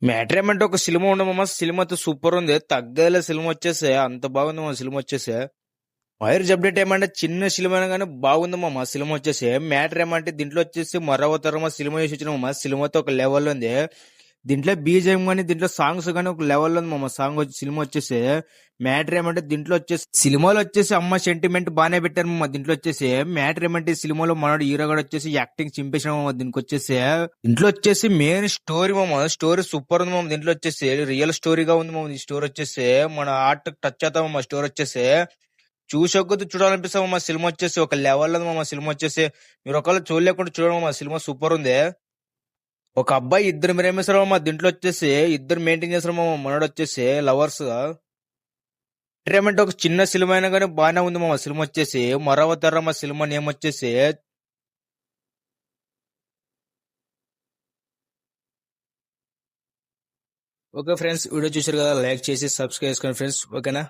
Matter ఏమంటే ఒక cinema ఉండమమ్మా. Cinema అయితే సూపర్ ఉంది. తగ్గేలా సినిమా వచ్చేసి అంత బాగుంది మా సినిమా వచ్చేసి. వైరస్ అప్డేట్ ఏమంటే చిన్న సినిమా అయినా కానీ బాగుంది మామ సినిమా వచ్చేసి. మ్యాటర్ ఏమంటే దీంట్లో వచ్చేసి మరవతరమ సినిమా చేసి వచ్చిన సినిమాతో ఒక లెవెల్ ఉంది. దీంట్లో బీజేఎం కానీ దీంట్లో సాంగ్స్ కానీ ఒక లెవెల్ ఉంది మామ. సాంగ్ సినిమా వచ్చేసి మ్యాటర్ ఏమంటే దీంట్లో వచ్చేసి సినిమాలో వచ్చేసి అమ్మ సెంటిమెంట్ బాగానే పెట్టారు మామ. దీంట్లో వచ్చేసి మ్యాటర్ ఏమంటే ఈ సినిమాలో మనోడు హీరో కూడా వచ్చేసి యాక్టింగ్ చింపేసిన మామ. దీనికి వచ్చేసి దీంట్లో వచ్చేసి మెయిన్ స్టోరీ మామ. స్టోరీ సూపర్ ఉంది మామ. దీంట్లో వచ్చేసి రియల్ స్టోరీగా ఉంది మామ. ఈ స్టోరీ వచ్చేసి మన ఆర్ట్ టచ్ అవుతాం మా స్టోరీ వచ్చేసి. చూసొక్కదు చూడాలనిపిస్తాం మా సినిమా వచ్చేసి ఒక లెవెల్ ఉంది మా సినిమా వచ్చేసి. మీరు ఒకవేళ చూడలేకుండా చూడడం మా సినిమా సూపర్ ఉంది. ఒక అబ్బాయి ఇద్దరు ప్రేమిస్తారు మా. దీంట్లో వచ్చేసి ఇద్దరు మెయింటైన్ చేస్తారు మా. మనోడు వచ్చేసి లవర్స్ ఏమంటే ఒక చిన్న సినిమా అయినా కానీ బాగానే ఉంది మా సినిమా వచ్చేసి. మరవతర మా సినిమా నేమ్ వచ్చేసి. ఓకే ఫ్రెండ్స్, వీడియో చూసారు కదా, లైక్ చేసి సబ్స్క్రైబ్ చేసుకోండి ఫ్రెండ్స్. ఓకేనా.